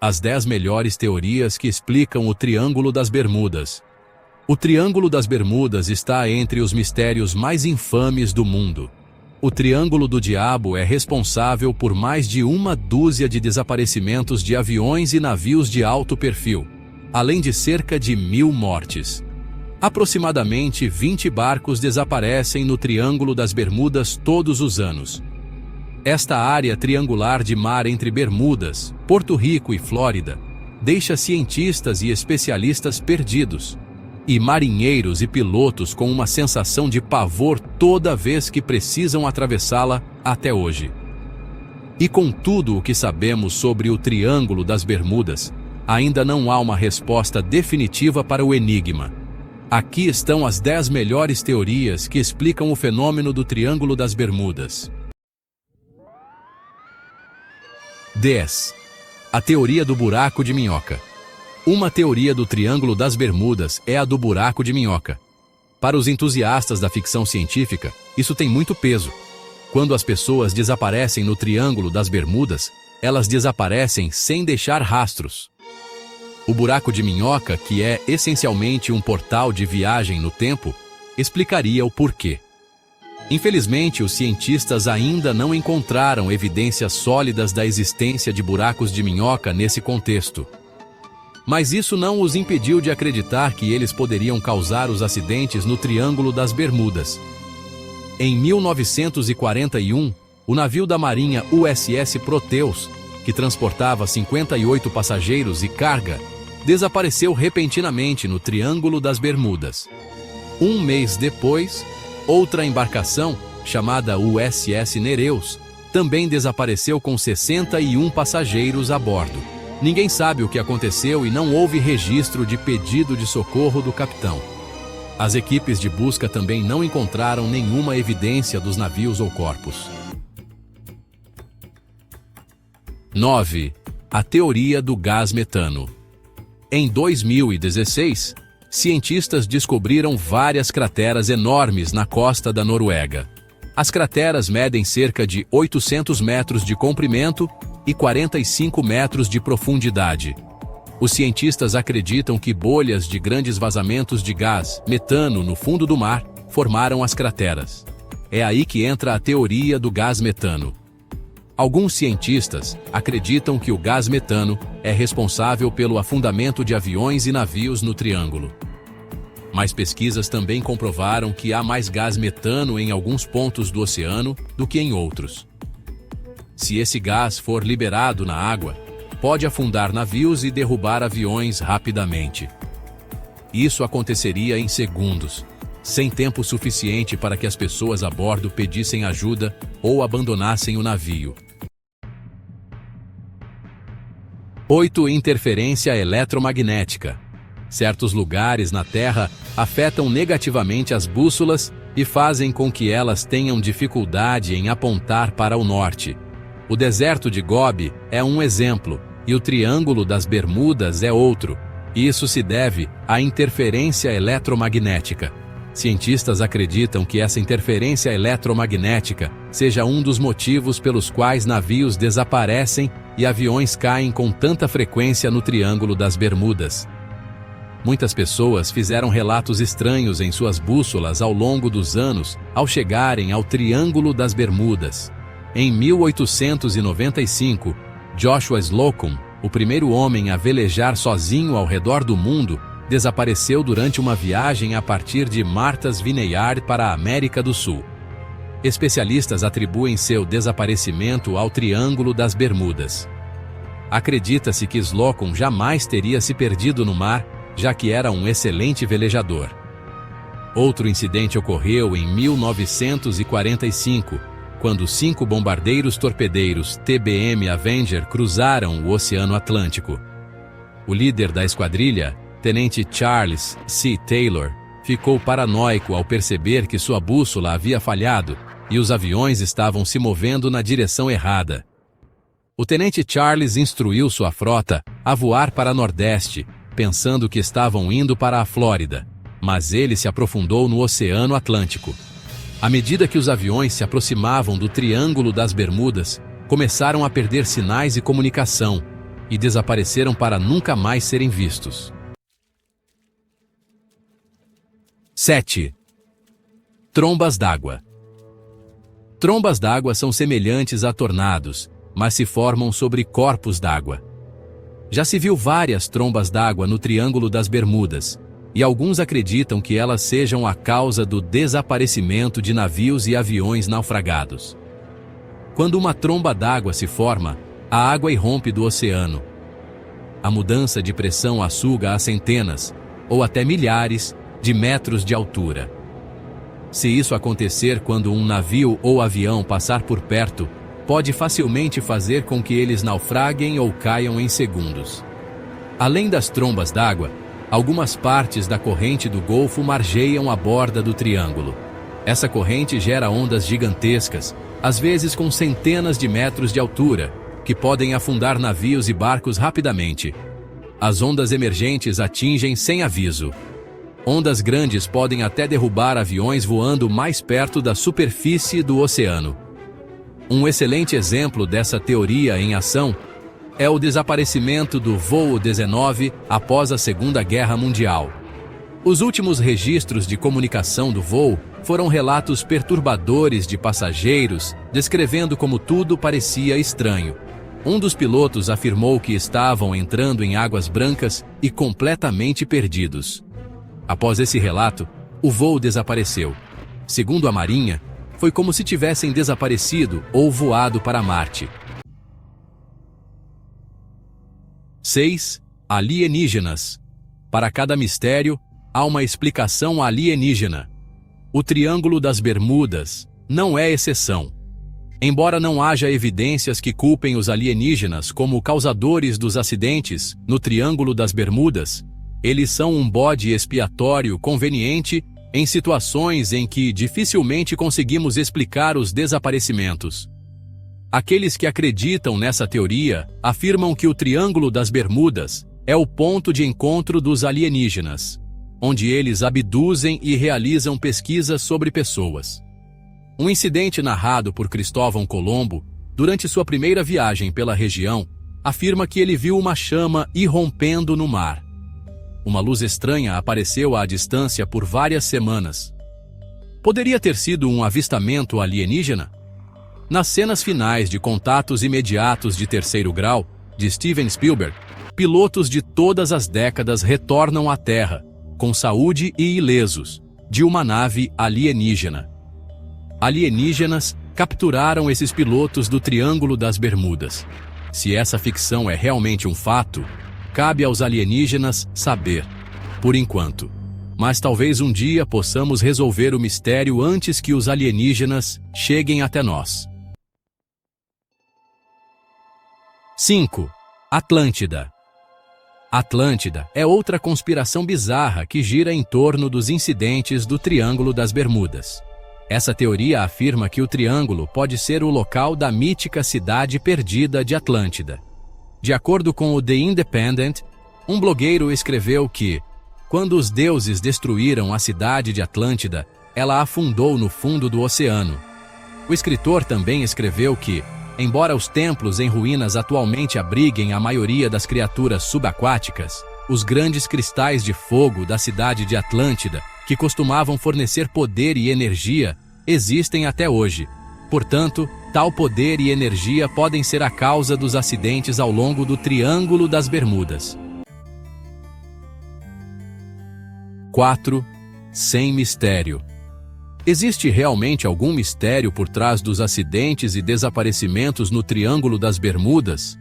as 10 melhores teorias que explicam o Triângulo das Bermudas. O Triângulo das Bermudas está entre os mistérios mais infames do mundo. O Triângulo do Diabo é responsável por mais de 12 de desaparecimentos de aviões e navios de alto perfil, além de cerca de 1000 mortes. Aproximadamente 20 barcos desaparecem no Triângulo das Bermudas todos os anos. Esta área triangular de mar entre Bermudas, Porto Rico e Flórida deixa cientistas e especialistas perdidos, e marinheiros e pilotos com uma sensação de pavor toda vez que precisam atravessá-la até hoje. E com tudo o que sabemos sobre o Triângulo das Bermudas, ainda não há uma resposta definitiva para o enigma. Aqui estão as 10 melhores teorias que explicam o fenômeno do Triângulo das Bermudas. 10. A teoria do buraco de minhoca. Uma teoria do Triângulo das Bermudas é a do buraco de minhoca. Para os entusiastas da ficção científica, isso tem muito peso. Quando as pessoas desaparecem no Triângulo das Bermudas, elas desaparecem sem deixar rastros. O buraco de minhoca, que é essencialmente um portal de viagem no tempo, explicaria o porquê. Infelizmente, os cientistas ainda não encontraram evidências sólidas da existência de buracos de minhoca nesse contexto. Mas isso não os impediu de acreditar que eles poderiam causar os acidentes no Triângulo das Bermudas. Em 1941, o navio da Marinha USS Proteus, que transportava 58 passageiros e carga, desapareceu repentinamente no Triângulo das Bermudas. Um mês depois, outra embarcação, chamada USS Nereus, também desapareceu com 61 passageiros a bordo. Ninguém sabe o que aconteceu e não houve registro de pedido de socorro do capitão. As equipes de busca também não encontraram nenhuma evidência dos navios ou corpos. 9. A teoria do gás metano. Em 2016, cientistas descobriram várias crateras enormes na costa da Noruega. As crateras medem cerca de 800 metros de comprimento e 45 metros de profundidade. Os cientistas acreditam que bolhas de grandes vazamentos de gás metano no fundo do mar formaram as crateras. É aí que entra a teoria do gás metano. Alguns cientistas acreditam que o gás metano é responsável pelo afundamento de aviões e navios no Triângulo. Mas pesquisas também comprovaram que há mais gás metano em alguns pontos do oceano do que em outros. Se esse gás for liberado na água, pode afundar navios e derrubar aviões rapidamente. Isso aconteceria em segundos, sem tempo suficiente para que as pessoas a bordo pedissem ajuda ou abandonassem o navio. 8. Interferência eletromagnética. Certos lugares na Terra afetam negativamente as bússolas e fazem com que elas tenham dificuldade em apontar para o norte. O deserto de Gobi é um exemplo, e o Triângulo das Bermudas é outro. Isso se deve à interferência eletromagnética. Cientistas acreditam que essa interferência eletromagnética seja um dos motivos pelos quais navios desaparecem e aviões caem com tanta frequência no Triângulo das Bermudas. Muitas pessoas fizeram relatos estranhos em suas bússolas ao longo dos anos ao chegarem ao Triângulo das Bermudas. Em 1895, Joshua Slocum, o primeiro homem a velejar sozinho ao redor do mundo, desapareceu durante uma viagem a partir de Martha's Vineyard para a América do Sul. Especialistas atribuem seu desaparecimento ao Triângulo das Bermudas. Acredita-se que Slocum jamais teria se perdido no mar, já que era um excelente velejador. Outro incidente ocorreu em 1945, quando 5 bombardeiros torpedeiros TBM Avenger cruzaram o Oceano Atlântico. O líder da esquadrilha, Tenente Charles C. Taylor, ficou paranoico ao perceber que sua bússola havia falhado e os aviões estavam se movendo na direção errada. O Tenente Charles instruiu sua frota a voar para Nordeste, pensando que estavam indo para a Flórida, mas ele se aprofundou no Oceano Atlântico. À medida que os aviões se aproximavam do Triângulo das Bermudas, começaram a perder sinais e comunicação, e desapareceram para nunca mais serem vistos. 7. Trombas d'água. Trombas d'água são semelhantes a tornados, mas se formam sobre corpos d'água. Já se viu várias trombas d'água no Triângulo das Bermudas, e alguns acreditam que elas sejam a causa do desaparecimento de navios e aviões naufragados. Quando uma tromba d'água se forma, a água irrompe do oceano. A mudança de pressão a suga a centenas, ou até milhares, de metros de altura. Se isso acontecer quando um navio ou avião passar por perto, pode facilmente fazer com que eles naufraguem ou caiam em segundos. Além das trombas d'água, algumas partes da corrente do Golfo margeiam a borda do triângulo. Essa corrente gera ondas gigantescas, às vezes com centenas de metros de altura, que podem afundar navios e barcos rapidamente. As ondas emergentes atingem sem aviso. Ondas grandes podem até derrubar aviões voando mais perto da superfície do oceano. Um excelente exemplo dessa teoria em ação é o desaparecimento do voo 19 após a Segunda Guerra Mundial. Os últimos registros de comunicação do voo foram relatos perturbadores de passageiros, descrevendo como tudo parecia estranho. Um dos pilotos afirmou que estavam entrando em águas brancas e completamente perdidos. Após esse relato, o voo desapareceu. Segundo a Marinha, foi como se tivessem desaparecido ou voado para Marte. 6. Alienígenas. Para cada mistério, há uma explicação alienígena. O Triângulo das Bermudas não é exceção. Embora não haja evidências que culpem os alienígenas como causadores dos acidentes no Triângulo das Bermudas, eles são um bode expiatório conveniente em situações em que dificilmente conseguimos explicar os desaparecimentos. Aqueles que acreditam nessa teoria afirmam que o Triângulo das Bermudas é o ponto de encontro dos alienígenas, onde eles abduzem e realizam pesquisas sobre pessoas. Um incidente narrado por Cristóvão Colombo, durante sua primeira viagem pela região, afirma que ele viu uma chama irrompendo no mar. Uma luz estranha apareceu à distância por várias semanas. Poderia ter sido um avistamento alienígena? Nas cenas finais de Contatos Imediatos de Terceiro Grau, de Steven Spielberg, pilotos de todas as décadas retornam à Terra, com saúde e ilesos, de uma nave alienígena. Alienígenas capturaram esses pilotos do Triângulo das Bermudas. Se essa ficção é realmente um fato, cabe aos alienígenas saber, por enquanto. Mas talvez um dia possamos resolver o mistério antes que os alienígenas cheguem até nós. 5. Atlântida. Atlântida é outra conspiração bizarra que gira em torno dos incidentes do Triângulo das Bermudas. Essa teoria afirma que o Triângulo pode ser o local da mítica cidade perdida de Atlântida. De acordo com o The Independent, um blogueiro escreveu que, quando os deuses destruíram a cidade de Atlântida, ela afundou no fundo do oceano. O escritor também escreveu que, embora os templos em ruínas atualmente abriguem a maioria das criaturas subaquáticas, os grandes cristais de fogo da cidade de Atlântida, que costumavam fornecer poder e energia, existem até hoje. Portanto, tal poder e energia podem ser a causa dos acidentes ao longo do Triângulo das Bermudas. 4. Sem mistério. Existe realmente algum mistério por trás dos acidentes e desaparecimentos no Triângulo das Bermudas?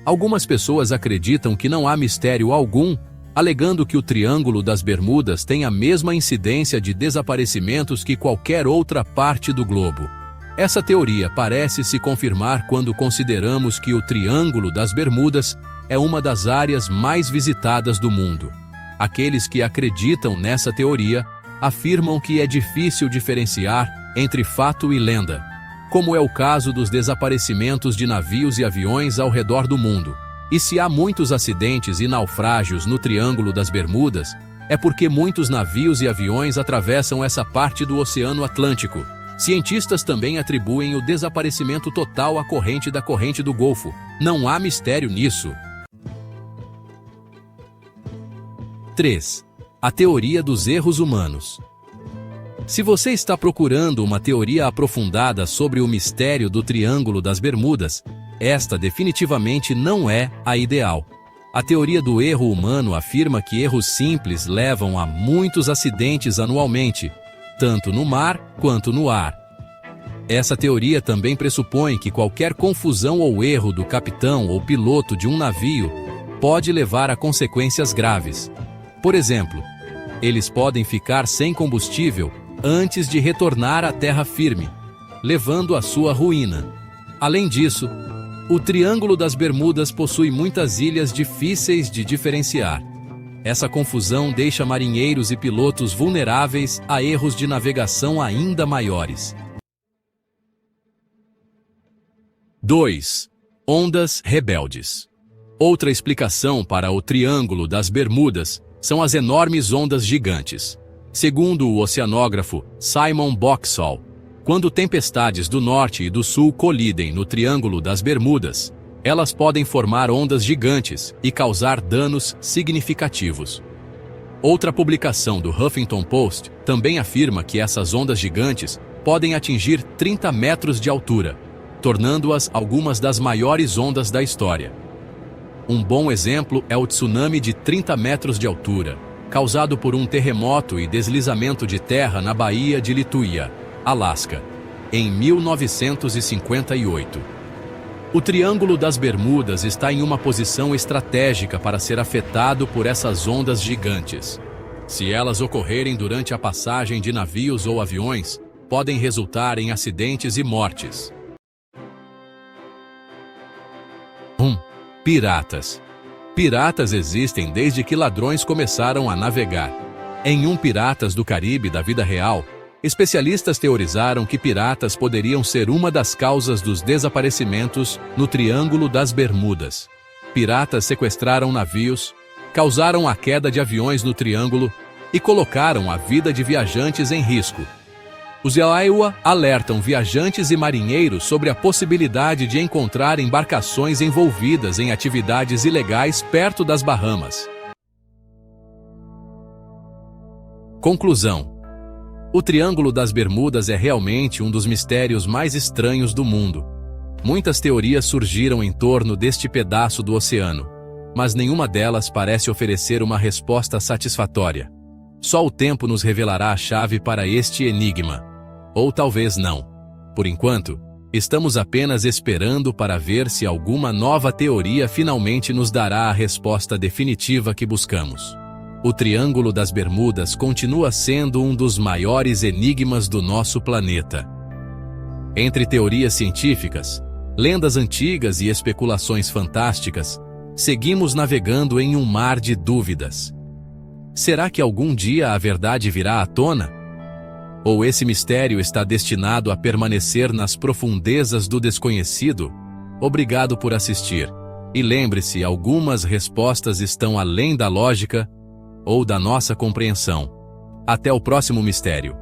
Algumas pessoas acreditam que não há mistério algum, alegando que o Triângulo das Bermudas tem a mesma incidência de desaparecimentos que qualquer outra parte do globo. Essa teoria parece se confirmar quando consideramos que o Triângulo das Bermudas é uma das áreas mais visitadas do mundo. Aqueles que acreditam nessa teoria afirmam que é difícil diferenciar entre fato e lenda, como é o caso dos desaparecimentos de navios e aviões ao redor do mundo. E se há muitos acidentes e naufrágios no Triângulo das Bermudas, é porque muitos navios e aviões atravessam essa parte do Oceano Atlântico. Cientistas também atribuem o desaparecimento total à corrente do Golfo. Não há mistério nisso. 3. A teoria dos erros humanos. Se você está procurando uma teoria aprofundada sobre o mistério do Triângulo das Bermudas, esta definitivamente não é a ideal. A teoria do erro humano afirma que erros simples levam a muitos acidentes anualmente, tanto no mar quanto no ar. Essa teoria também pressupõe que qualquer confusão ou erro do capitão ou piloto de um navio pode levar a consequências graves. Por exemplo, eles podem ficar sem combustível antes de retornar à terra firme, levando à sua ruína. Além disso, o Triângulo das Bermudas possui muitas ilhas difíceis de diferenciar. Essa confusão deixa marinheiros e pilotos vulneráveis a erros de navegação ainda maiores. 2. Ondas rebeldes. Outra explicação para o Triângulo das Bermudas são as enormes ondas gigantes. Segundo o oceanógrafo Simon Boxall, quando tempestades do norte e do sul colidem no Triângulo das Bermudas, elas podem formar ondas gigantes e causar danos significativos. Outra publicação do Huffington Post também afirma que essas ondas gigantes podem atingir 30 metros de altura, tornando-as algumas das maiores ondas da história. Um bom exemplo é o tsunami de 30 metros de altura, causado por um terremoto e deslizamento de terra na Baía de Lituia, Alasca, em 1958. O Triângulo das Bermudas está em uma posição estratégica para ser afetado por essas ondas gigantes. Se elas ocorrerem durante a passagem de navios ou aviões, podem resultar em acidentes e mortes. 1. Piratas. Piratas existem desde que ladrões começaram a navegar. Em Piratas do Caribe da vida real, especialistas teorizaram que piratas poderiam ser uma das causas dos desaparecimentos no Triângulo das Bermudas. Piratas sequestraram navios, causaram a queda de aviões no Triângulo e colocaram a vida de viajantes em risco. Os Iowa alertam viajantes e marinheiros sobre a possibilidade de encontrar embarcações envolvidas em atividades ilegais perto das Bahamas. Conclusão: o Triângulo das Bermudas é realmente um dos mistérios mais estranhos do mundo. Muitas teorias surgiram em torno deste pedaço do oceano, mas nenhuma delas parece oferecer uma resposta satisfatória. Só o tempo nos revelará a chave para este enigma. Ou talvez não. Por enquanto, estamos apenas esperando para ver se alguma nova teoria finalmente nos dará a resposta definitiva que buscamos. O Triângulo das Bermudas continua sendo um dos maiores enigmas do nosso planeta. Entre teorias científicas, lendas antigas e especulações fantásticas, seguimos navegando em um mar de dúvidas. Será que algum dia a verdade virá à tona? Ou esse mistério está destinado a permanecer nas profundezas do desconhecido? Obrigado por assistir. E lembre-se, algumas respostas estão além da lógica ou da nossa compreensão. Até o próximo mistério.